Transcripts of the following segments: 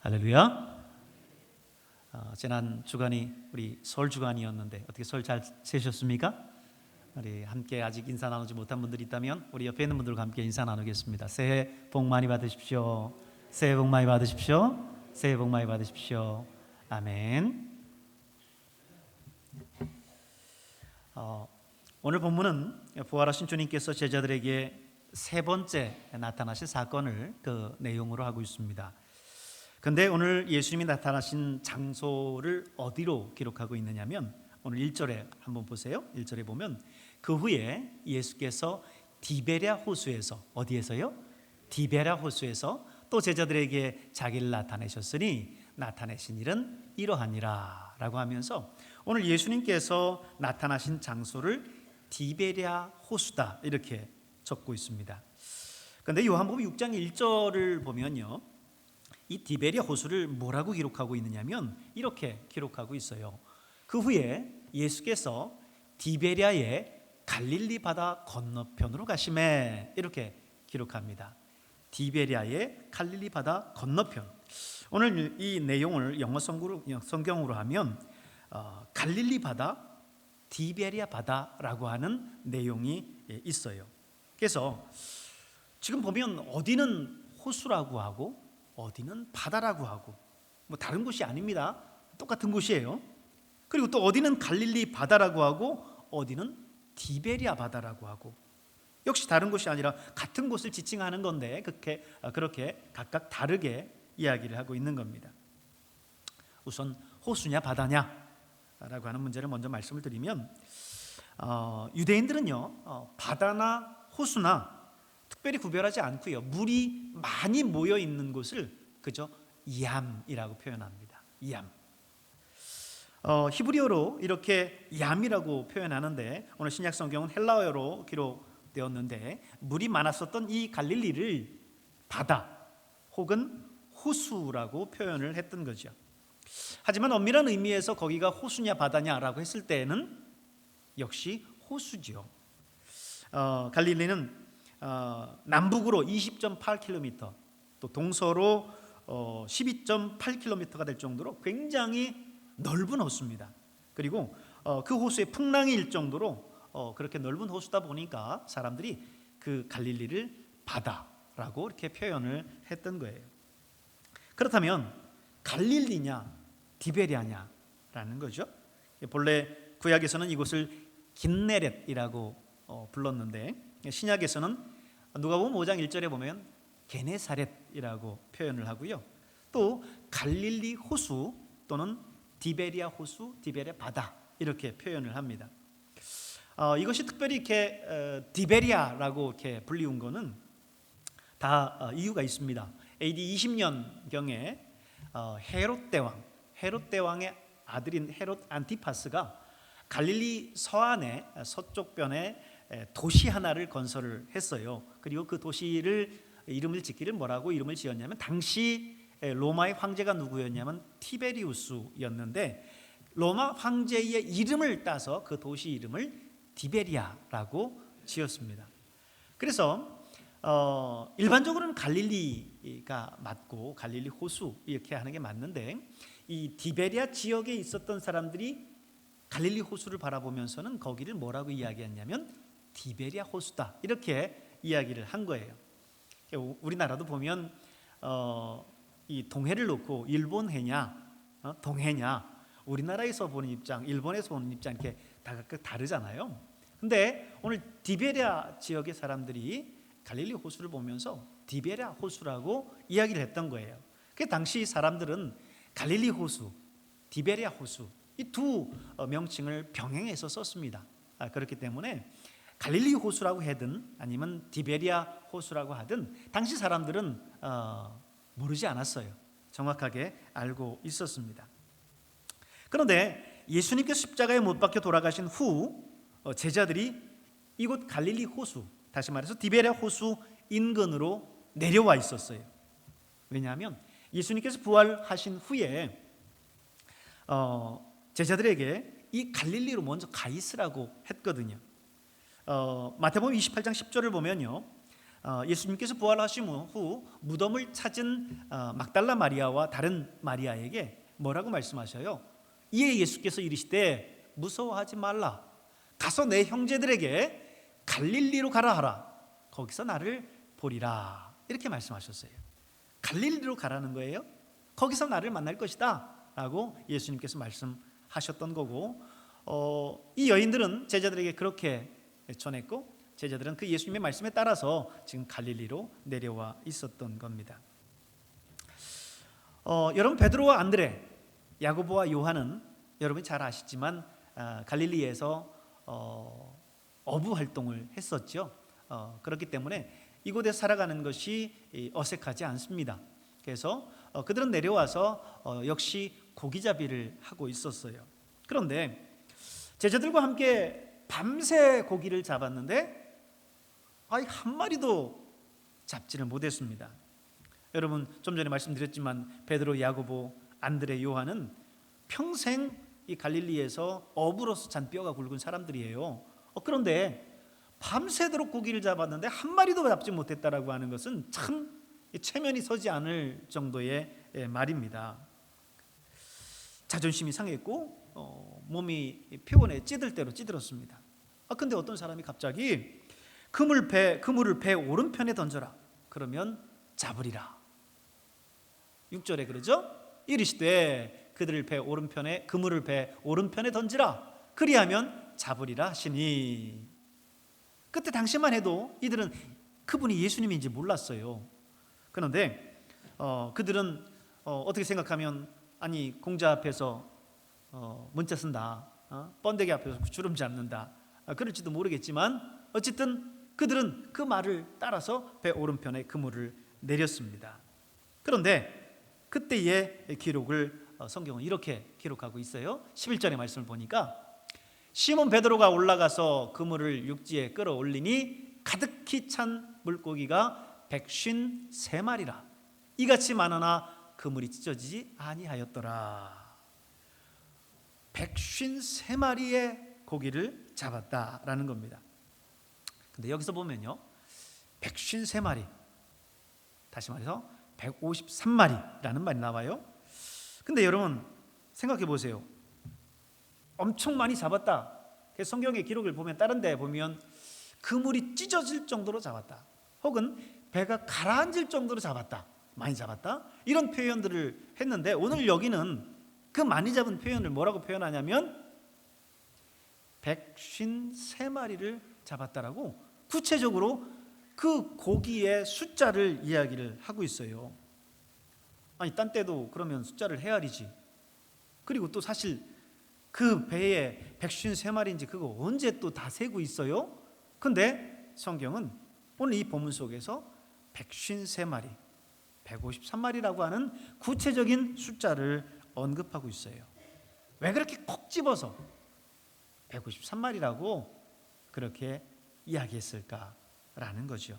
할렐루야. 지난 주간이 우리 설 주간이었는데 어떻게 설 잘 세셨습니까? 우리 함께 아직 인사 나누지 못한 분들이 있다면 우리 옆에 있는 분들과 함께 인사 나누겠습니다. 새해 복 많이 받으십시오. 새해 복 많이 받으십시오. 새해 복 많이 받으십시오. 아멘. 오늘 본문은 부활하신 주님께서 제자들에게 세 번째 나타나신 사건을 그 내용으로 하고 있습니다. 근데 오늘 예수님이 나타나신 장소를 어디로 기록하고 있느냐면 오늘 1절에 한번 보세요. 1절에 보면 그 후에 예수께서 디베랴 호수에서, 어디에서요? 디베랴 호수에서 또 제자들에게 자기를 나타내셨으니 나타내신 일은 이러하니라 라고 하면서 오늘 예수님께서 나타나신 장소를 디베랴 호수다 이렇게 적고 있습니다. 그런데 요한복음 6장 1절을 보면요, 이 디베랴 호수를 뭐라고 기록하고 있느냐면 이렇게 기록하고 있어요. 그 후에 예수께서 디베랴의 갈릴리 바다 건너편으로 가시매 이렇게 기록합니다. 디베랴의 갈릴리 바다 건너편. 오늘 이 내용을 영어 성경으로 하면 갈릴리 바다, 디베랴 바다라고 하는 내용이 있어요. 그래서 지금 보면 어디는 호수라고 하고 어디는 바다라고 하고 뭐 다른 곳이 아닙니다. 똑같은 곳이에요. 그리고 또 어디는 갈릴리 바다라고 하고 어디는 디베랴 바다라고 하고 역시 다른 곳이 아니라 같은 곳을 지칭하는 건데 그렇게 각각 다르게 이야기를 하고 있는 겁니다. 우선 호수냐 바다냐 라고 하는 문제를 먼저 말씀을 드리면 유대인들은요 바다나 호수나 특별히 구별하지 않고요, 물이 많이 모여 있는 곳을 그저 얌이라고 표현합니다. 얌. 히브리어로 이렇게 얌이라고 표현하는데 오늘 신약 성경은 헬라어로 기록되었는데 물이 많았었던 이 갈릴리를 바다 혹은 호수라고 표현을 했던 거죠. 하지만 엄밀한 의미에서 거기가 호수냐 바다냐라고 했을 때에는 역시 호수죠. 갈릴리는 남북으로 20.8km 또 동서로 12.8km가 될 정도로 굉장히 넓은 호수입니다. 그리고 그 호수에 풍랑이 일 정도로 그렇게 넓은 호수다 보니까 사람들이 그 갈릴리를 바다라고 이렇게 표현을 했던 거예요. 그렇다면 갈릴리냐 디베랴냐라는 거죠. 본래 구약에서는 이곳을 긴네렛이라고 불렀는데 신약에서는 누가복음 5장 1절에 보면 게네사렛이라고 표현을 하고요, 또 갈릴리 호수 또는 디베랴 호수, 디베랴 바다 이렇게 표현을 합니다. 이것이 특별히 이렇게 디베랴라고 이렇게 불리운 것은 다 이유가 있습니다. AD 20년경에 헤롯 대왕의 아들인 헤롯 안티파스가 갈릴리 서안의 서쪽 변에 도시 하나를 건설을 했어요. 그리고 그 도시를 이름을 짓기를 뭐라고 이름을 지었냐면 당시 로마의 황제가 누구였냐면 티베리우스였는데 로마 황제의 이름을 따서 그 도시 이름을 디베리아라고 지었습니다. 그래서 일반적으로는 갈릴리가 맞고 갈릴리 호수 이렇게 하는 게 맞는데 이 디베리아 지역에 있었던 사람들이 갈릴리 호수를 바라보면서는 거기를 뭐라고 이야기했냐면 디베랴 호수다 이렇게 이야기를 한 거예요. 우리나라도 보면 이 동해를 놓고 일본해냐 동해냐 우리나라에서 보는 입장, 일본에서 보는 입장 이렇게 다 각각 다르잖아요. 근데 오늘 디베랴 지역의 사람들이 갈릴리 호수를 보면서 디베랴 호수라고 이야기를 했던 거예요. 그 당시 사람들은 갈릴리 호수, 디베랴 호수 이 두 명칭을 병행해서 썼습니다. 그렇기 때문에 갈릴리 호수라고 하든 아니면 디베랴 호수라고 하든 당시 사람들은 모르지 않았어요. 정확하게 알고 있었습니다. 그런데 예수님께서 십자가에 못 박혀 돌아가신 후 제자들이 이곳 갈릴리 호수, 다시 말해서 디베랴 호수 인근으로 내려와 있었어요. 왜냐하면 예수님께서 부활하신 후에 제자들에게 이 갈릴리로 먼저 가 있으라고 했거든요. 마태복음 28장 10절을 보면요, 예수님께서 부활하신 후 무덤을 찾은 막달라 마리아와 다른 마리아에게 뭐라고 말씀하셔요? 이에 예수께서 이르시되 무서워하지 말라. 가서 내 형제들에게 갈릴리로 가라 하라. 거기서 나를 보리라. 이렇게 말씀하셨어요. 갈릴리로 가라는 거예요. 거기서 나를 만날 것이다 라고 예수님께서 말씀하셨던 거고, 이 여인들은 제자들에게 그렇게 전했고, 제자들은 그 예수님의 말씀에 따라서 지금 갈릴리로 내려와 있었던 겁니다. 여러분, 베드로와 안드레, 야고보와 요한은 여러분이 잘 아시지만 갈릴리에서 어부 활동을 했었죠. 그렇기 때문에 이곳에 살아가는 것이 어색하지 않습니다. 그래서 그들은 내려와서 역시 고기잡이를 하고 있었어요. 그런데 제자들과 함께 밤새 고기를 잡았는데 한 마리도 잡지를 못했습니다. 여러분, 좀 전에 말씀드렸지만 베드로, 야고보, 안드레, 요한은 평생 이 갈릴리에서 어부로서 잔뼈가 굵은 사람들이에요. 그런데 밤새도록 고기를 잡았는데 한 마리도 잡지 못했다라고 하는 것은 참 체면이 서지 않을 정도의 말입니다. 자존심이 상했고 몸이 피곤해 찌들 대로 찌들었습니다. 근데 어떤 사람이 갑자기 그물을 배 오른편에 던져라. 그러면 잡으리라. 6절에 그러죠? 이르시되 그물을 배 오른편에 던지라. 그리하면 잡으리라 하시니. 그때 당시만 해도 이들은 그분이 예수님인지 몰랐어요. 그런데 그들은 어떻게 생각하면 공자 앞에서 문자 쓴다, 번데기 앞에서 주름 잡는다, 그럴지도 모르겠지만 어쨌든 그들은 그 말을 따라서 배 오른편에 그물을 내렸습니다. 그런데 그때의 기록을 성경은 이렇게 기록하고 있어요. 11절의 말씀을 보니까 시몬 베드로가 올라가서 그물을 육지에 끌어올리니 가득히 찬 물고기가 153마리라. 이같이 많으나 그물이 찢어지지 아니하였더라. 153마리의 고기를 잡았다라는 겁니다. 근데 여기서 보면요, 153마리, 다시 말해서 153마리라는 말이 나와요. 근데 여러분 생각해 보세요. 엄청 많이 잡았다. 성경의 기록을 보면 다른 데 보면 그물이 찢어질 정도로 잡았다, 혹은 배가 가라앉을 정도로 잡았다, 많이 잡았다, 이런 표현들을 했는데 오늘 여기는 그 많이 잡은 표현을 뭐라고 표현하냐면 153마리를 잡았다라고 구체적으로 그 고기의 숫자를 이야기를 하고 있어요. 딴 때도 그러면 숫자를 헤아리지. 그리고 또 사실 그 배에 153마리인지 그거 언제 또 다 세고 있어요? 근데 성경은 오늘 이 본문 속에서 153마리, 153마리라고 하는 구체적인 숫자를 언급하고 있어요. 왜 그렇게 콕 집어서 153마리라고 그렇게 이야기했을까라는 거죠.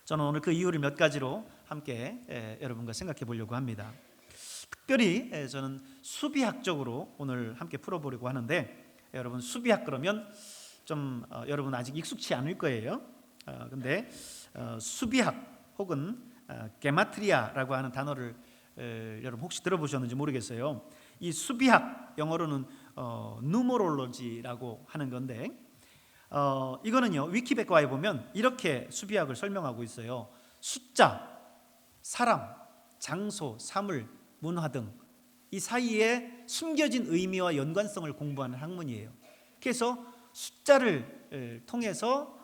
저는 오늘 그 이유를 몇 가지로 함께 여러분과 생각해 보려고 합니다. 특별히 저는 수비학적으로 오늘 함께 풀어보려고 하는데, 여러분 수비학 그러면 좀 여러분 아직 익숙치 않을 거예요. 근데 수비학 혹은 게마트리아라고 하는 단어를 여러분 혹시 들어보셨는지 모르겠어요. 이 수비학, 영어로는 numerology라고 하는 건데, 이거는요 위키백과에 보면 이렇게 수비학을 설명하고 있어요. 숫자, 사람, 장소, 사물, 문화 등 이 사이에 숨겨진 의미와 연관성을 공부하는 학문이에요. 그래서 숫자를 통해서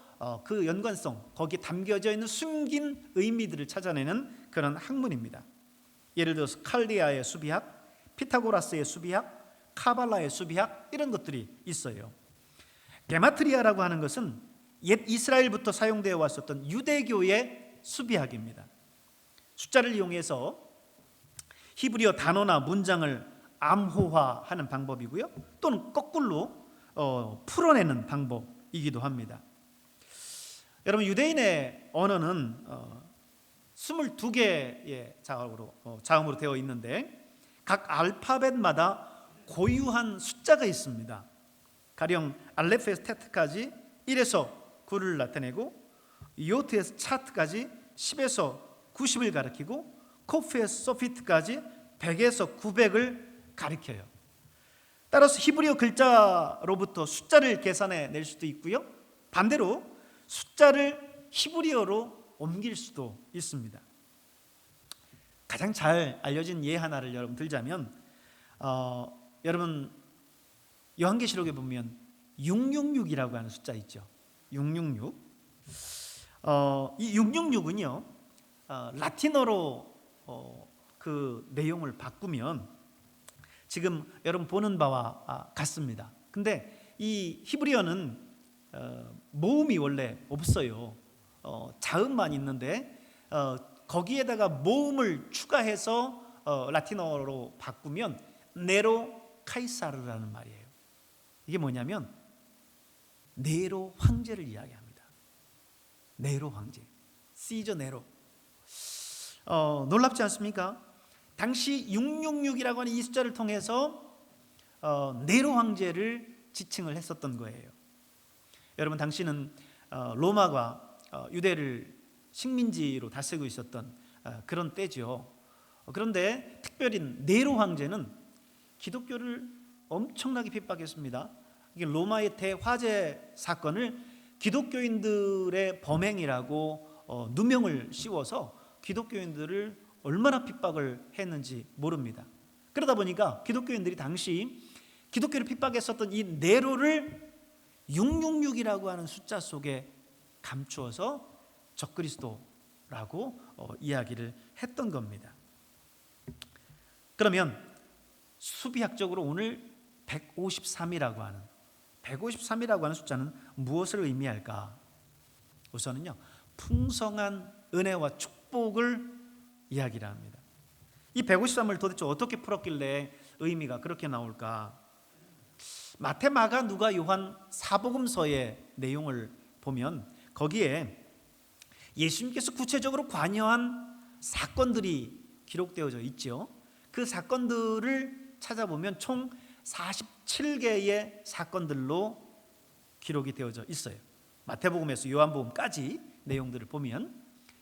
그 연관성, 거기에 담겨져 있는 숨긴 의미들을 찾아내는 그런 학문입니다. 예를 들어서 칼리아의 수비학, 피타고라스의 수비학, 카발라의 수비학, 이런 것들이 있어요. 게마트리아라고 하는 것은 옛 이스라엘부터 사용되어 왔었던 유대교의 수비학입니다. 숫자를 이용해서 히브리어 단어나 문장을 암호화하는 방법이고요, 또는 거꾸로 풀어내는 방법이기도 합니다. 여러분, 유대인의 언어는 22개의 자음으로 되어 있는데 각 알파벳마다 고유한 숫자가 있습니다. 가령 알레프에서 테트까지 1에서 9를 나타내고 요트에서 차트까지 10에서 90을 가리키고 코프에서 소피트까지 100에서 900을 가리켜요. 따라서 히브리어 글자로부터 숫자를 계산해 낼 수도 있고요, 반대로 숫자를 히브리어로 옮길 수도 있습니다. 가장 잘 알려진 예 하나를 여러분 들자면, 여러분 요한계시록에 보면 666이라고 하는 숫자 있죠. 666. 이 666은요, 라틴어로 그 내용을 바꾸면 지금 여러분 보는 바와 같습니다. 근데 이 히브리어는 모음이 원래 없어요. 자음만 있는데 거기에다가 모음을 추가해서 라틴어로 바꾸면 네로 카이사르라는 말이에요. 이게 뭐냐면 네로 황제를 이야기합니다. 네로 황제, 시저 네로. 놀랍지 않습니까? 당시 666이라고 하는 이 숫자를 통해서 네로 황제를 지칭을 했었던 거예요. 여러분, 당시는 로마가 유대를 식민지로 다스리고 있었던 그런 때죠. 그런데 특별히 네로 황제는 기독교를 엄청나게 핍박했습니다. 이게 로마의 대화재 사건을 기독교인들의 범행이라고 누명을 씌워서 기독교인들을 얼마나 핍박을 했는지 모릅니다. 그러다 보니까 기독교인들이 당시 기독교를 핍박했었던 이 네로를 666이라고 하는 숫자 속에 감추어서 적그리스도라고 이야기를 했던 겁니다. 그러면 수비학적으로 오늘 153이라고 하는 숫자는 무엇을 의미할까? 우선은요, 풍성한 은혜와 축복을 이야기를 합니다. 이 153을 도대체 어떻게 풀었길래 의미가 그렇게 나올까? 마태, 마가, 누가, 요한 사복음서의 내용을 보면 거기에 예수님께서 구체적으로 관여한 사건들이 기록되어져 있죠. 그 사건들을 찾아보면 총 47개의 사건들로 기록이 되어져 있어요. 마태복음에서 요한복음까지 내용들을 보면.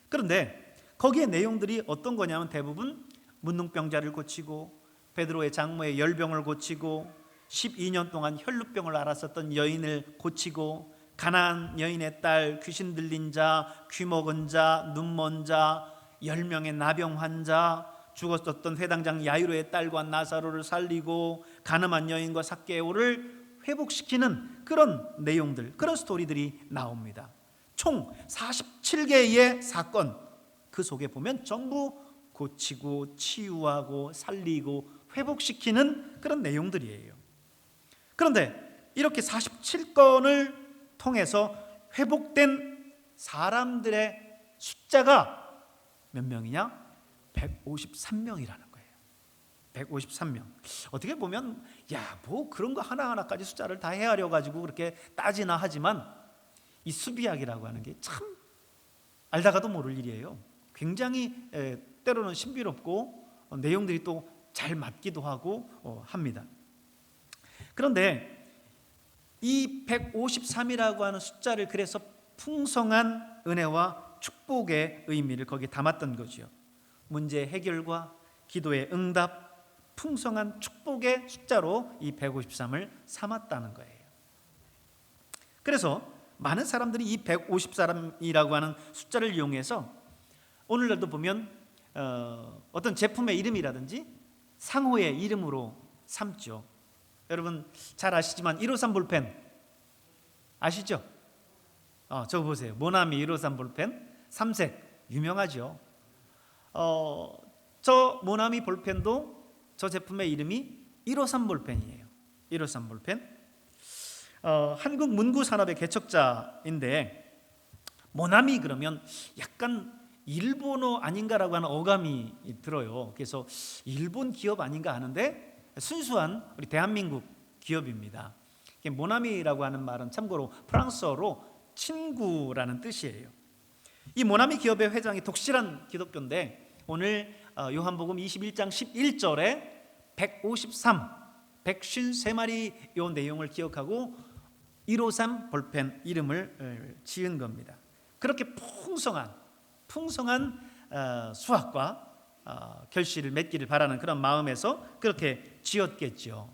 그런데 거기에 내용들이 어떤 거냐면 대부분 문둥병자를 고치고 베드로의 장모의 열병을 고치고 12년 동안 혈루병을 앓았었던 여인을 고치고 가나안 여인의 딸, 귀신 들린 자, 귀 먹은 자, 눈 먼 자, 10명의 나병 환자, 죽었었던 회당장 야이로의 딸과 나사로를 살리고 가늠한 여인과 삭개오를 회복시키는 그런 내용들, 그런 스토리들이 나옵니다. 총 47개의 사건, 그 속에 보면 전부 고치고 치유하고 살리고 회복시키는 그런 내용들이에요. 그런데 이렇게 47건을 통해서 회복된 사람들의 숫자가 몇 명이냐? 153명이라는 거예요. 153명. 어떻게 보면 뭐 그런 거 하나하나까지 숫자를 다 헤아려 가지고 그렇게 따지나 하지만 이 수비학이라고 하는 게 참 알다가도 모를 일이에요. 굉장히 때로는 신비롭고 내용들이 또 잘 맞기도 하고 합니다. 그런데 이 153이라고 하는 숫자를 그래서 풍성한 은혜와 축복의 의미를 거기에 담았던 거죠. 문제 해결과 기도의 응답, 풍성한 축복의 숫자로 이 153을 삼았다는 거예요. 그래서 많은 사람들이 이 153이라고 하는 숫자를 이용해서 오늘날도 보면 어떤 제품의 이름이라든지 상호의 이름으로 삼죠. 여러분 잘 아시지만 153 볼펜 아시죠? 저거 보세요. 모나미 153 볼펜 3색 유명하죠. 저 모나미 볼펜도 저 제품의 이름이 153 볼펜이에요. 153 볼펜. 한국 문구 산업의 개척자인데 모나미 그러면 약간 일본어 아닌가라고 하는 어감이 들어요. 그래서 일본 기업 아닌가 하는데 순수한 우리 대한민국 기업입니다. 모나미라고 하는 말은 참고로 프랑스어로 친구라는 뜻이에요. 이 모나미 기업의 회장이 독실한 기독교인데 오늘 요한복음 21장 11절에 153마리 요 내용을 기억하고 153 볼펜 이름을 지은 겁니다. 그렇게 풍성한 수확과 결실을 맺기를 바라는 그런 마음에서 그렇게 지었겠죠.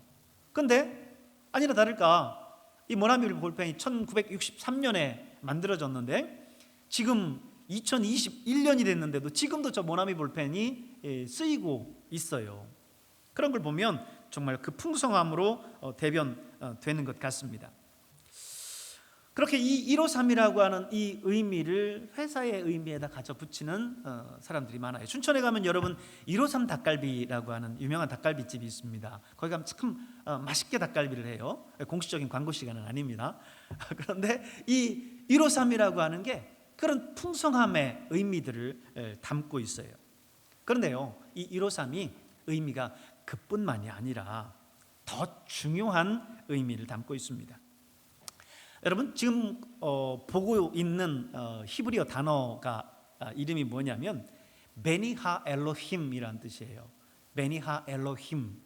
그런데 아니나 다를까 이 모나미 볼펜이 1963년에 만들어졌는데 지금 2021년이 됐는데도 지금도 저 모나미 볼펜이 쓰이고 있어요. 그런 걸 보면 정말 그 풍성함으로 대변되는 것 같습니다. 그렇게 이 153이라고 하는 이 의미를 회사의 의미에다 가져 붙이는 사람들이 많아요. 춘천에 가면 여러분 153 닭갈비라고 하는 유명한 닭갈비집이 있습니다. 거기 가면 참 맛있게 닭갈비를 해요. 공식적인 광고 시간은 아닙니다. 그런데 이 153이라고 하는 게 그런 풍성함의 의미들을 담고 있어요. 그런데요, 이 153이 의미가 그뿐만이 아니라 더 중요한 의미를 담고 있습니다. 여러분 지금 보고 있는 히브리어 단어가 이름이 뭐냐면 베니하 엘로힘이라는 뜻이에요. 베니하 엘로힘,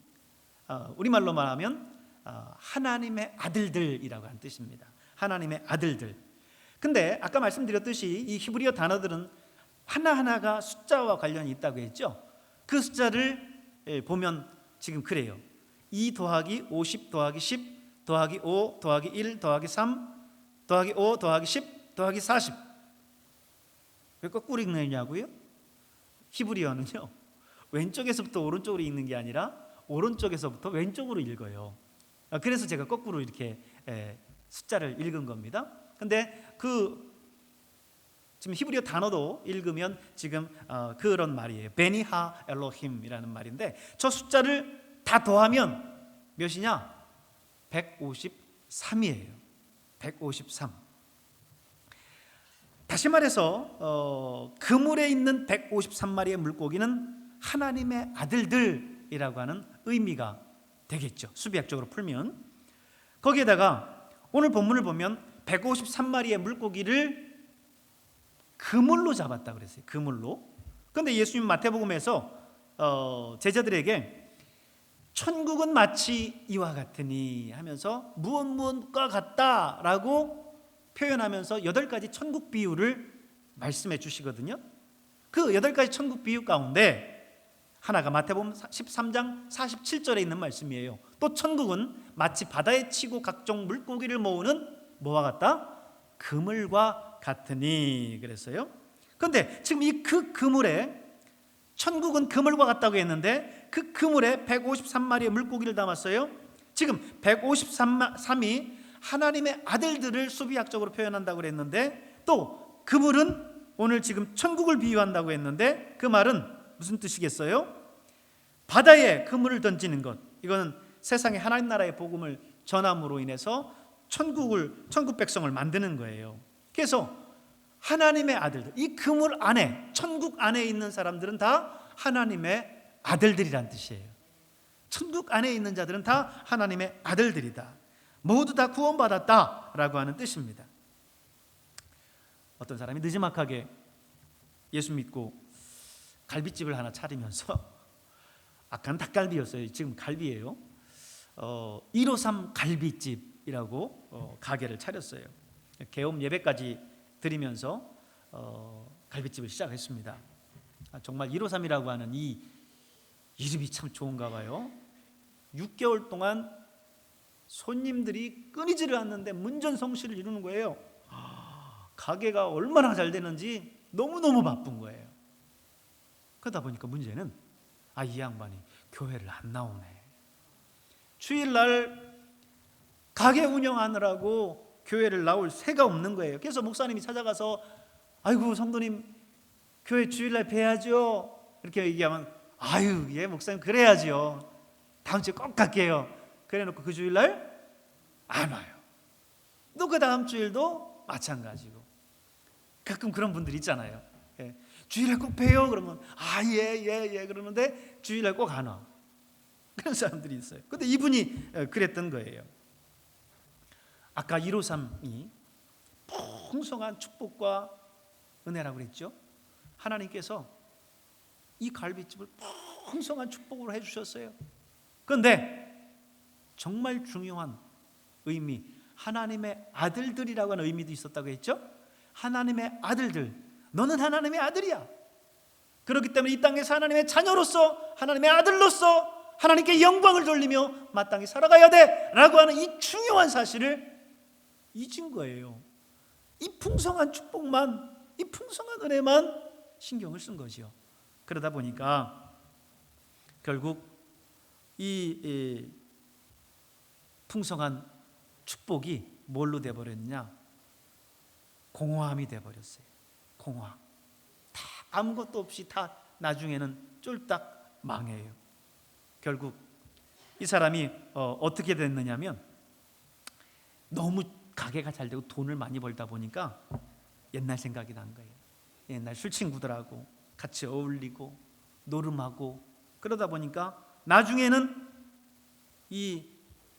우리말로 말하면 하나님의 아들들이라고 하는 뜻입니다. 하나님의 아들들. 근데 아까 말씀드렸듯이 이 히브리어 단어들은 하나하나가 숫자와 관련이 있다고 했죠. 그 숫자를 보면 지금 그래요. 2 더하기 50 더하기 10 더하기 5 더하기 1 더하기 3 더하기 5 더하기 10 더하기 40. 왜 거꾸로 읽느냐고요? 히브리어는요, 왼쪽에서부터 오른쪽으로 읽는 게 아니라 오른쪽에서부터 왼쪽으로 읽어요. 그래서 제가 거꾸로 이렇게 숫자를 읽은 겁니다. 근데 지금 히브리어 단어도 읽으면 지금 그런 말이에요. 베니하 엘로힘이라는 말인데 저 숫자를 다 더하면 몇이냐? 153이에요. 153. 다시 말해서 그물에 있는 153마리의 물고기는 하나님의 아들들이라고 하는 의미가 되겠죠. 수비학적으로 풀면. 거기에다가 오늘 본문을 보면 153마리의 물고기를 그물로 잡았다 그랬어요. 그물로. 그런데 예수님 마태복음에서 제자들에게 천국은 마치 이와 같으니 하면서 무엇과 같다라고 표현하면서 8가지 천국 비유를 말씀해 주시거든요. 그 8가지 천국 비유 가운데 하나가 마태복음 13장 47절에 있는 말씀이에요. 또 천국은 마치 바다에 치고 각종 물고기를 모으는 뭐와 같다? 그물과 같으니 그랬어요. 그런데 지금 이 그 그물에 천국은 그물과 같다고 했는데 그 그물에 153마리의 물고기를 담았어요. 지금 153이 하나님의 아들들을 수비학적으로 표현한다고 그랬는데 또 그물은 오늘 지금 천국을 비유한다고 했는데 그 말은 무슨 뜻이겠어요? 바다에 그물을 던지는 것. 이거는 세상에 하나님 나라의 복음을 전함으로 인해서 천국 백성을 만드는 거예요. 그래서 하나님의 아들들, 이 그물 안에, 천국 안에 있는 사람들은 다 하나님의 아들들이란 뜻이에요. 천국 안에 있는 자들은 다 하나님의 아들들이다. 모두 다 구원받았다라고 하는 뜻입니다. 어떤 사람이 느지막하게 예수 믿고 갈비집을 하나 차리면서 아까는 닭갈비였어요. 지금 갈비예요. 153 갈비집이라고 가게를 차렸어요. 개업 예배까지 드리면서 갈비집을 시작했습니다. 정말 153이라고 하는 이 이름이 참 좋은가 봐요. 6개월 동안 손님들이 끊이지를 않는데 문전성시를 이루는 거예요. 가게가 얼마나 잘 되는지 너무너무 바쁜 거예요. 그러다 보니까 문제는 이 양반이 교회를 안 나오네. 주일날 가게 운영하느라고 교회를 나올 새가 없는 거예요. 그래서 목사님이 찾아가서 아이고 성도님 교회 주일날 뵈야죠 이렇게 얘기하면 아유 예 목사님 그래야죠. 다음 주에 꼭 갈게요. 그래놓고 그 주일날 안 와요. 또 그 다음 주일도 마찬가지고. 가끔 그런 분들 있잖아요. 예. 주일날 꼭 봬요 그러면 예 그러는데 주일날 꼭 안 와. 그런 사람들이 있어요. 근데 이분이 그랬던 거예요. 아까 153이 풍성한 축복과 은혜라고 그랬죠. 하나님께서 이 갈비집을 풍성한 축복으로 해주셨어요. 그런데 정말 중요한 의미, 하나님의 아들들이라고 하는 의미도 있었다고 했죠. 하나님의 아들들, 너는 하나님의 아들이야. 그렇기 때문에 이 땅에서 하나님의 자녀로서, 하나님의 아들로서 하나님께 영광을 돌리며 마땅히 살아가야 돼 라고 하는 이 중요한 사실을 잊은 거예요. 이 풍성한 축복만, 이 풍성한 은혜만 신경을 쓴 거죠. 그러다 보니까 결국 이 풍성한 축복이 뭘로 돼버렸냐? 공허함이 돼버렸어요. 공허함. 다 아무것도 없이 다 나중에는 쫄딱 망해요. 결국 이 사람이 어떻게 됐느냐면, 너무 가게가 잘 되고 돈을 많이 벌다 보니까 옛날 생각이 난 거예요. 옛날 술 친구들하고 같이 어울리고 노름하고 그러다 보니까 나중에는 이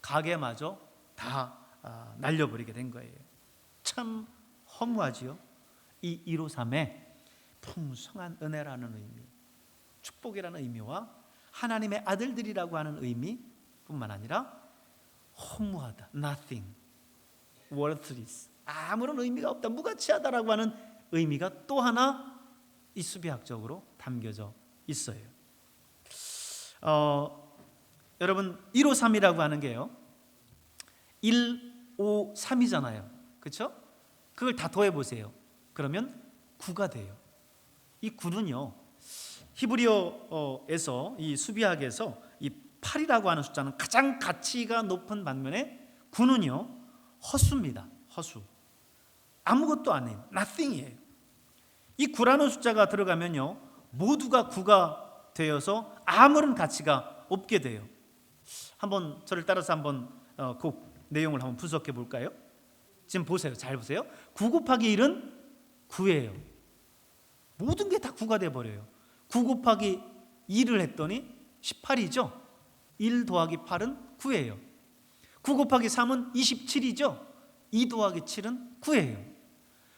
가게마저 다 날려버리게 된 거예요. 참 허무하지요. 이 153의 풍성한 은혜라는 의미, 축복이라는 의미와 하나님의 아들들이라고 하는 의미뿐만 아니라 허무하다, nothing, worthless, 아무런 의미가 없다, 무가치하다라고 하는 의미가 또 하나 이 수비학적으로 담겨져 있어요. 여러분 153이라고 하는 게요, 153이잖아요. 그렇죠? 그걸 다 더해 보세요. 그러면 9가 돼요. 이 9는요, 히브리어에서, 이 수비학에서 이 8이라고 하는 숫자는 가장 가치가 높은 반면에 9는요 허수입니다. 허수. 아무것도 아니에요. nothing이에요. 이 9라는 숫자가 들어가면요 모두가 9가 되어서 아무런 가치가 없게 돼요. 한번 저를 따라서 한번 그 내용을 한번 분석해 볼까요? 지금 보세요. 잘 보세요. 9 곱하기 1은 9예요. 모든 게 다 9가 돼버려요. 9 곱하기 2를 했더니 18이죠. 1 더하기 8은 9예요. 9 곱하기 3은 27이죠. 2 더하기 7은 9예요.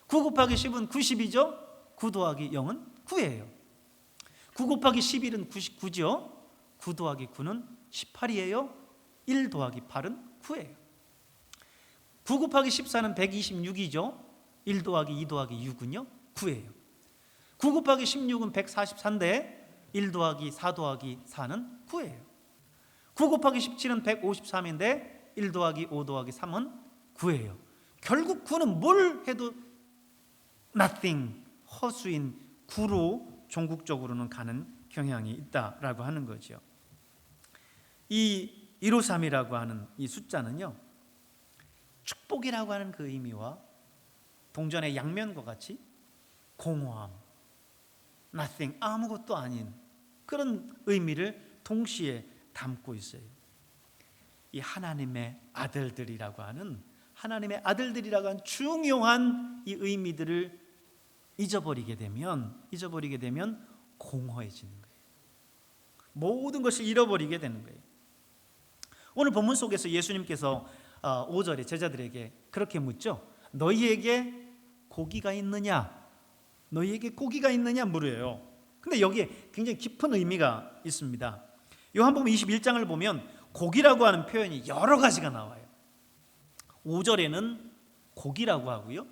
9 곱하기 10은 90이죠. 9 더하기 0은 9예요. 9 곱하기 11은 99죠. 9 더하기 9는 18이에요. 1 더하기 8은 9예요. 9 곱하기 14는 126이죠. 1 더하기 2 더하기 6은요 9예요. 9 곱하기 16은 144인데 1 더하기 4 더하기 4는 9예요. 9 곱하기 17은 153인데 1 더하기 5 더하기 3은 9예요. 결국 9는 뭘 해도 nothing, 허수인 9로 종국적으로는 가는 경향이 있다라고 하는 거죠. 이 153이라고 하는 이 숫자는요, 축복이라고 하는 그 의미와 동전의 양면과 같이 공허함, nothing, 아무것도 아닌 그런 의미를 동시에 담고 있어요. 이 하나님의 아들들이라고 하는 중요한 이 의미들을 잊어버리게 되면 공허해지는 거예요. 모든 것을 잃어버리게 되는 거예요. 오늘 본문 속에서 예수님께서 5절에 제자들에게 그렇게 묻죠. 너희에게 고기가 있느냐? 너희에게 고기가 있느냐 물어요. 근데 여기에 굉장히 깊은 의미가 있습니다. 요한복음 21장을 보면 고기라고 하는 표현이 여러 가지가 나와요. 5절에는 고기라고 하고요,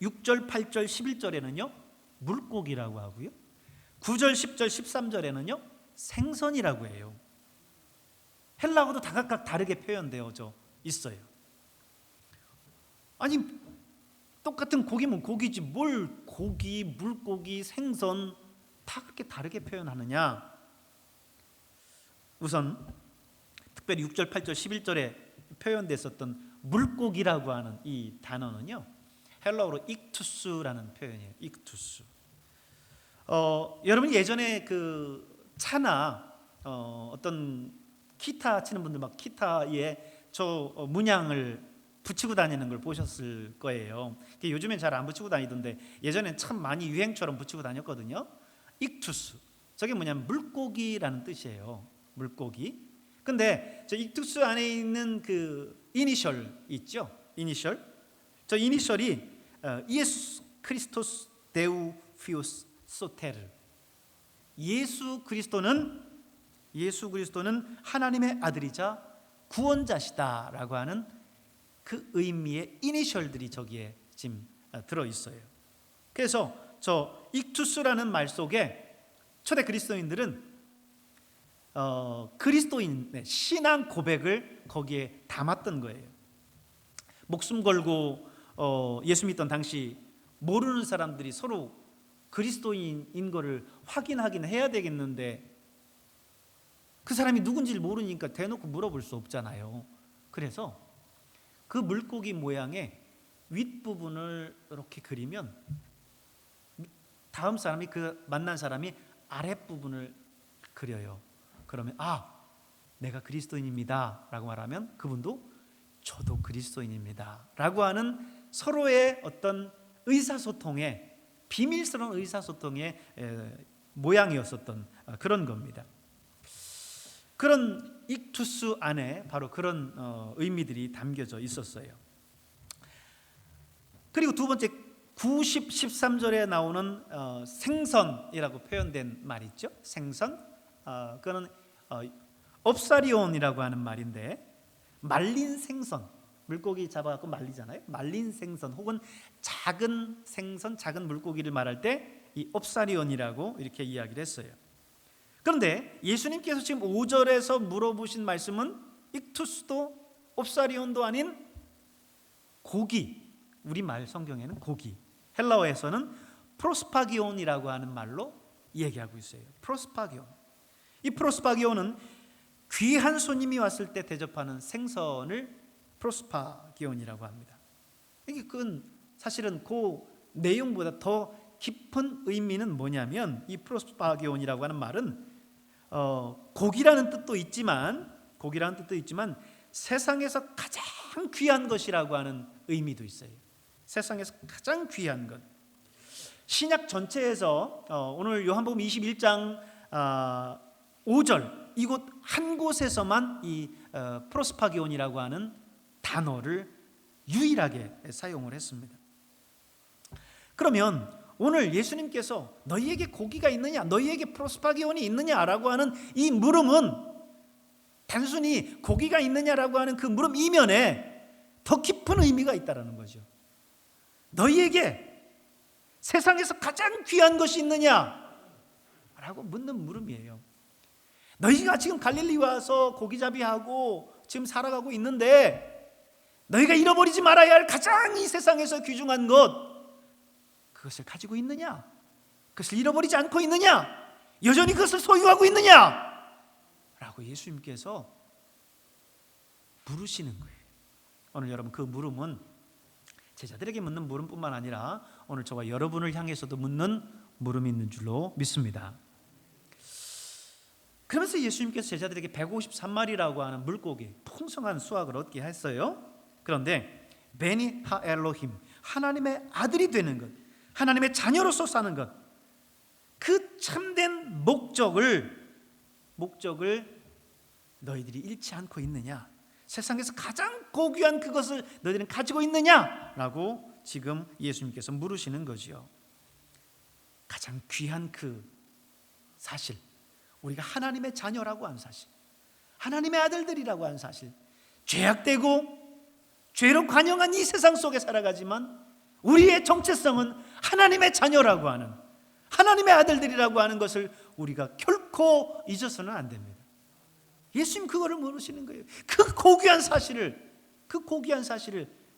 6절, 8절, 11절에는요 물고기라고 하고요, 9절, 10절, 13절에는요 생선이라고 해요. 헬라어도 다 각각 다르게 표현되어져 있어요. 아니 똑같은 고기면 고기지 뭘 고기, 물고기, 생선 다 그렇게 다르게 표현하느냐? 우선 특별히 6절, 8절, 11절에 표현됐었던 물고기라고 하는 이 단어는요 헬라어로 익투스라는 표현이에요. 익투스. 여러분 예전에 그 차나 어떤 기타 치는 분들 막 기타에 저 문양을 붙이고 다니는 걸 보셨을 거예요. 요즘엔 잘 안 붙이고 다니던데 예전엔 참 많이 유행처럼 붙이고 다녔거든요. 익투스. 저게 뭐냐면 물고기라는 뜻이에요. 물고기. 근데 저 익투스 안에 있는 그 이니셜 있죠? 이니셜. 저 이니셜이 예수 크리스토스 데우 피우스 소테르. 예수 그리스도는 하나님의 아들이자 구원자시다라고 하는 그 의미의 이니셜들이 저기에 지금 들어 있어요. 그래서 저 익투스라는 말 속에 초대 그리스도인들은 그리스도인의 신앙 고백을 거기에 담았던 거예요. 목숨 걸고 예수 믿던 당시 모르는 사람들이 서로 그리스도인인 거를 확인하긴 해야 되겠는데 그 사람이 누군지를 모르니까 대놓고 물어볼 수 없잖아요. 그래서 그 물고기 모양의 윗부분을 이렇게 그리면 다음 사람이 그 만난 사람이 아랫부분을 그려요. 그러면 내가 그리스도인입니다 라고 말하면 그분도 저도 그리스도인입니다 라고 하는 서로의 어떤 의사소통의 비밀스러운 의사소통의 모양이었었던 그런 겁니다. 그런 익투스 안에 바로 그런 의미들이 담겨져 있었어요. 그리고 두 번째 90, 13절에 나오는 생선이라고 표현된 말 있죠. 생선, 그거는 옵사리온이라고 하는 말인데 말린 생선, 물고기 잡아갖고 말리잖아요. 말린 생선 혹은 작은 생선, 작은 물고기를 말할 때 이 옵사리온이라고 이렇게 이야기를 했어요. 그런데 예수님께서 지금 5절에서 물어보신 말씀은 익투스도 옵사리온도 아닌 고기, 우리말 성경에는 고기, 헬라어에서는 프로스파기온이라고 하는 말로 얘기하고 있어요. 프로스파기온. 이 프로스파기온은 귀한 손님이 왔을 때 대접하는 생선을 프로스파기온이라고 합니다. 그건 사실은 그 내용보다 더 깊은 의미는 뭐냐면 이 프로스파기온이라고 하는 말은 고기라는 뜻도 있지만 세상에서 가장 귀한 것이라고 하는 의미도 있어요. 세상에서 가장 귀한 것. 신약 전체에서 오늘 요한복음 21장 5절 이곳 한 곳에서만 이 프로스파기온이라고 하는 단어를 유일하게 사용을 했습니다. 그러면 오늘 예수님께서 너희에게 고기가 있느냐, 너희에게 프로스파기온이 있느냐라고 하는 이 물음은 단순히 고기가 있느냐라고 하는 그 물음 이면에 더 깊은 의미가 있다는 거죠. 너희에게 세상에서 가장 귀한 것이 있느냐라고 묻는 물음이에요. 너희가 지금 갈릴리 와서 고기잡이하고 지금 살아가고 있는데 너희가 잃어버리지 말아야 할 가장 이 세상에서 귀중한 것, 그것을 가지고 있느냐? 그것을 잃어버리지 않고 있느냐? 여전히 그것을 소유하고 있느냐? 라고 예수님께서 물으시는 거예요. 오늘 여러분 그 물음은 제자들에게 묻는 물음뿐만 아니라 오늘 저와 여러분을 향해서도 묻는 물음이 있는 줄로 믿습니다. 그러면서 예수님께서 제자들에게 153마리라고 하는 물고기, 풍성한 수확을 얻게 했어요. 그런데 베니 하엘로힘, 하나님의 아들이 되는 것, 하나님의 자녀로서 사는 것, 그 참된 목적을 너희들이 잃지 않고 있느냐? 세상에서 가장 고귀한 그것을 너희들은 가지고 있느냐라고 지금 예수님께서 물으시는 거지요. 가장 귀한 그 사실, 우리가 하나님의 자녀라고 하는 사실, 하나님의 아들들이라고 하는 사실, 죄악되고 죄로 관영한 이 세상 속에 살아가지만 우리의 정체성은 하나님의 자녀라고 하는, 하나님의 아들들이라고 하는 것을 우리가 결코 잊어서는 안 됩니다. 예수님 그거를 물으시는 거예요. 그 고귀한 사실을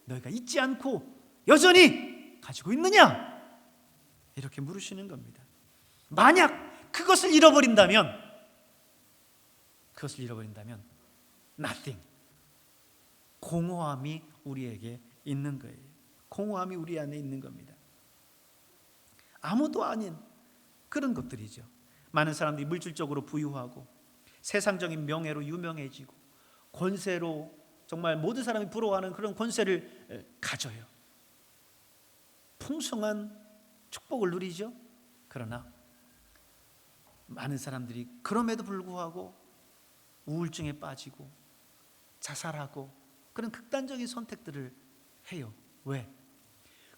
너희가 잊지 않고 여전히 가지고 있느냐? 이렇게 물으시는 겁니다. 만약 그것을 잃어버린다면 nothing, 공허함이 우리에게 있는 거예요. 공허함이 우리 안에 있는 겁니다. 아무도 아닌 그런 것들이죠. 많은 사람들이 물질적으로 부유하고 세상적인 명예로 유명해지고 권세로 정말 모든 사람이 부러워하는 그런 권세를 가져요. 풍성한 축복을 누리죠. 그러나 많은 사람들이 그럼에도 불구하고 우울증에 빠지고 자살하고 그런 극단적인 선택들을 해요. 왜?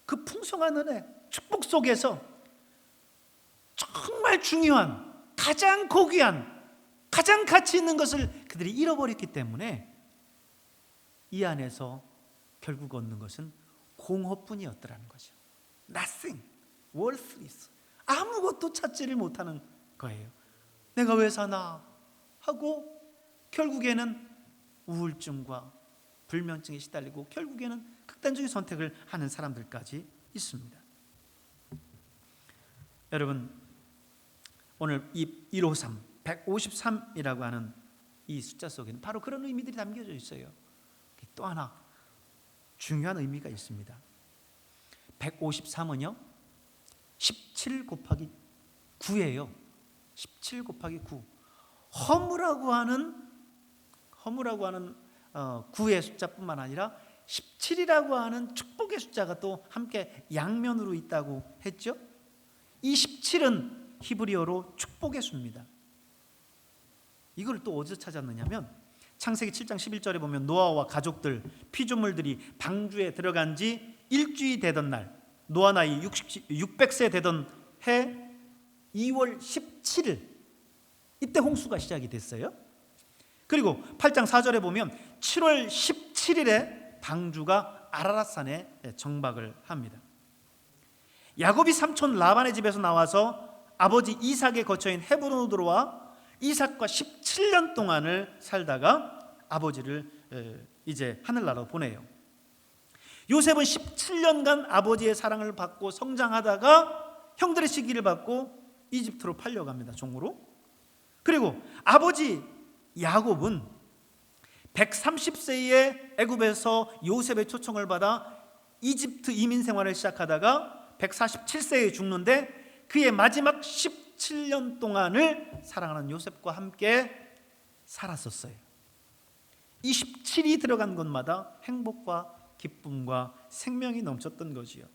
그 풍성한 은혜, 축복 속에서 정말 중요한, 가장 고귀한, 가장 가치 있는 것을 그들이 잃어버렸기 때문에 이 안에서 결국 얻는 것은 공허뿐이었더라는 거죠. nothing, worthless. 아무것도 찾지를 못하는 거예요. 내가 왜 사나 하고 결국에는 우울증과 불면증에 시달리고 결국에는 극단적인 선택을 하는 사람들까지 있습니다. 여러분, 오늘 이 153, 153이라고 하는 이 숫자 속에는 바로 그런 의미들이 담겨져 있어요. 또 하나 중요한 의미가 있습니다. 153은요 17 곱하기 9예요. 17 곱하기 9. 허무라고 하는 9의 숫자뿐만 아니라 17이라고 하는 축복의 숫자가 또 함께 양면으로 있다고 했죠. 이 17은 히브리어로 축복의 수입니다. 이걸 또 어디서 찾았느냐면 창세기 7장 11절에 보면 노아와 가족들 피조물들이 방주에 들어간 지 일주일이 되던 날, 노아 나이 600세 되던 해 2월 17일, 이때 홍수가 시작이 됐어요. 그리고 8장 4절에 보면 7월 17일에 방주가 아라랏산에 정박을 합니다. 야곱이 삼촌 라반의 집에서 나와서 아버지 이삭의 거처인 헤브론으로 들어와 이삭과 17년 동안을 살다가 아버지를 이제 하늘나라로 보내요. 요셉은 17년간 아버지의 사랑을 받고 성장하다가 형들의 시기를 받고 이집트로 팔려갑니다. 종으로. 그리고 아버지 야곱은 130세에 애굽에서 요셉의 초청을 받아 이집트 이민 생활을 시작하다가 147세에 죽는데 그의 마지막 17년 동안을 사랑하는 요셉과 함께 살았었어요. 이 17이 들어간 곳마다 행복과 기쁨과 생명이 넘쳤던 거지요.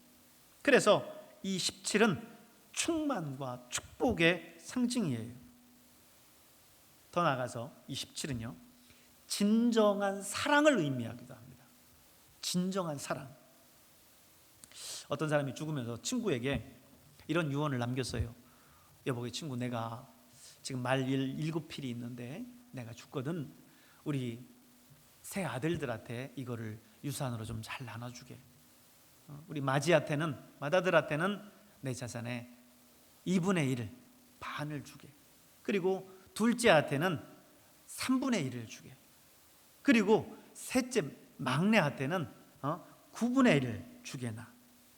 그래서 이 17은 충만과 축복의 상징이에요. 더 나아가서 이 17은요 진정한 사랑을 의미하기도 합니다. 진정한 사랑. 어떤 사람이 죽으면서 친구에게 이런 유언을 남겼어요. 여보, 친구, 내가 지금 말 7필이 있는데 내가 죽거든. 우리 새 아들들한테 이거를 유산으로 좀 잘 나눠주게. 우리 맏아들한테는 내 자산의 2분의 1을 반을 주게. 그리고 둘째한테는 3분의 1을 주게. 그리고 셋째 막내한테는 9분의 1을 주게나.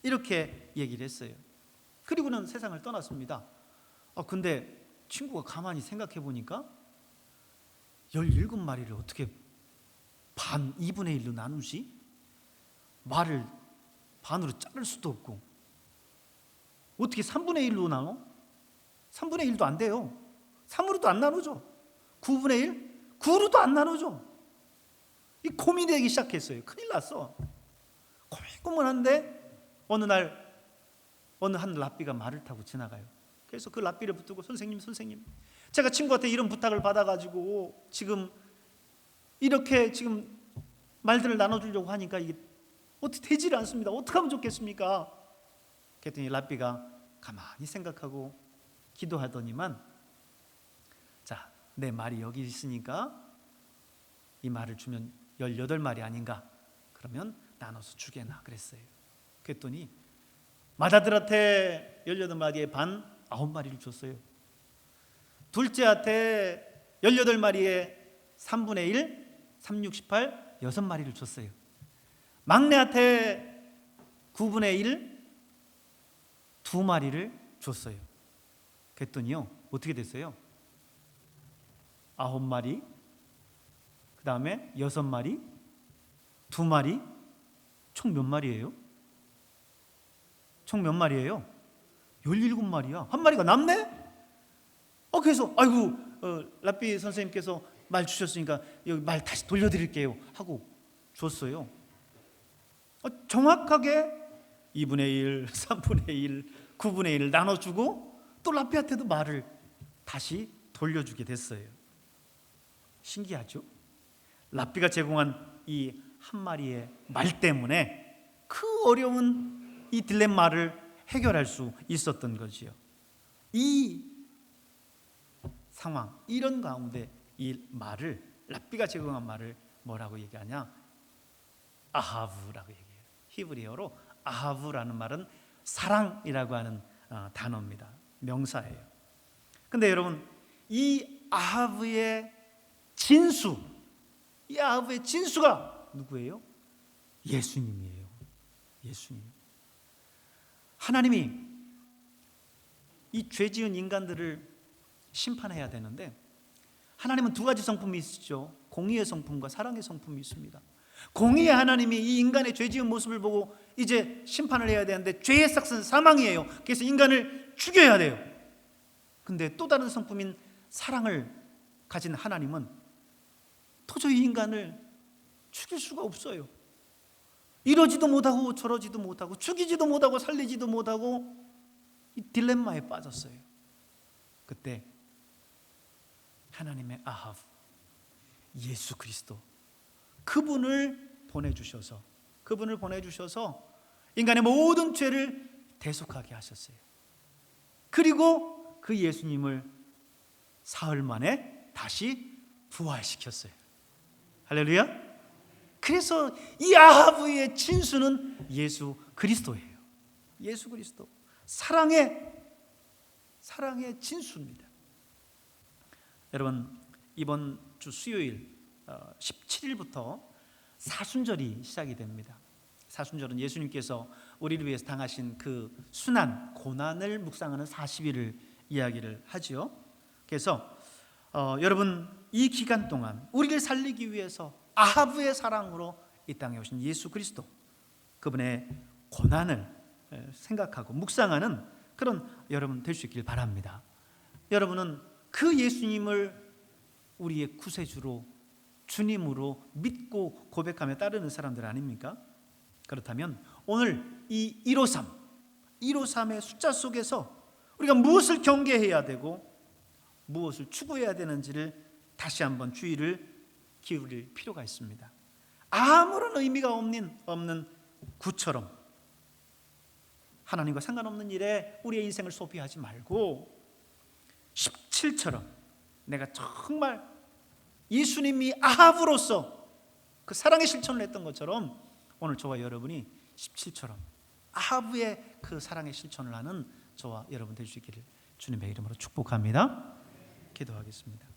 이렇게 얘기를 했어요. 그리고는 세상을 떠났습니다. 근데 친구가 가만히 생각해 보니까 17마리를 어떻게 2분의 1로 나누지? 말을 반으로 자를 수도 없고 어떻게 3분의 1로 나눠? 3분의 1도 안 돼요. 3으로도 안 나누죠. 9분의 1? 9로도 안 나누죠. 이 고민되기 시작했어요. 큰일 났어. 고민고민한데 어느 한 랍비가 말을 타고 지나가요. 그래서 그 랍비를 붙들고 선생님, 제가 친구한테 이런 부탁을 받아가지고 지금 이렇게 지금 말들을 나눠주려고 하니까 이게 어떻게 되지를 않습니다. 어떻게 하면 좋겠습니까? 그랬더니 랍비가 가만히 생각하고 기도하더니만, 자, 내 말이 여기 있으니까 이 말을 주면 18마리 아닌가? 그러면 나눠서 주게나 그랬어요. 그랬더니 맏아들한테 18마리의 반 9마리를 줬어요. 둘째한테 18마리의 3분의 1, 3, 6, 18, 6마리를 줬어요. 막내한테 9분의 1, 2마리를 줬어요. 그랬더니요 어떻게 됐어요? 9마리, 그 다음에 6마리, 2마리, 총 몇 마리예요? 총 몇 마리예요? 17마리야. 한 마리가 남네? 그래서 아이고 랍비 선생님께서 말 주셨으니까 여기 말 다시 돌려드릴게요 하고 줬어요. 정확하게 2분의 1, 3분의 1, 9분의 1을 나눠주고 또 랍비한테도 말을 다시 돌려주게 됐어요. 신기하죠? 랍비가 제공한 이 한 마리의 말 때문에 그 어려운 이 딜레마를 해결할 수 있었던 거지요. 이 상황, 이런 가운데 이 말을, 랍비가 제공한 말을 뭐라고 얘기하냐? 아하브라고 얘기해요. 히브리어로 아하브라는 말은 사랑이라고 하는 단어입니다. 명사예요. 근데 여러분, 이 아하브의 진수가 누구예요? 예수님이에요. 예수님. 하나님이 이 죄지은 인간들을 심판해야 되는데, 하나님은 두 가지 성품이 있죠. 공의의 성품과 사랑의 성품이 있습니다. 공의의 하나님이 이 인간의 죄지은 모습을 보고 이제 심판을 해야 되는데, 죄의 삭은 사망이에요. 그래서 인간을 죽여야 돼요. 근데 또 다른 성품인 사랑을 가진 하나님은 도저히 인간을 죽일 수가 없어요. 이러지도 못하고 저러지도 못하고 죽이지도 못하고 살리지도 못하고 이 딜레마에 빠졌어요. 그때 하나님의 아합, 예수 그리스도, 그분을 보내주셔서 인간의 모든 죄를 대속하게 하셨어요. 그리고 그 예수님을 사흘 만에 다시 부활시켰어요. 할렐루야. 그래서 이 아하브의 진수는 예수 그리스도예요. 예수 그리스도, 사랑의 진수입니다. 여러분, 이번 주 수요일 17일부터 사순절이 시작이 됩니다. 사순절은 예수님께서 우리를 위해서 당하신 그 순환, 고난을 묵상하는 40일을 이야기를 하지요. 그래서 여러분, 이 기간 동안 우리를 살리기 위해서 아하브의 사랑으로 이 땅에 오신 예수 그리스도, 그분의 고난을 생각하고 묵상하는 그런 여러분 될 수 있길 바랍니다. 여러분은 그 예수님을 우리의 구세주로, 주님으로 믿고 고백하며 따르는 사람들 아닙니까? 그렇다면 오늘 이 153의 숫자 속에서 우리가 무엇을 경계해야 되고 무엇을 추구해야 되는지를 다시 한번 주의를 기울일 필요가 있습니다. 아무런 의미가 없는 구처럼 하나님과 상관없는 일에 우리의 인생을 소비하지 말고 17처럼 내가 정말 예수님이 아합으로서 그 사랑의 실천을 했던 것처럼 오늘 저와 여러분이 17처럼 아합의 그 사랑의 실천을 하는 저와 여러분 될 수 있기를 주님의 이름으로 축복합니다. 기도하겠습니다.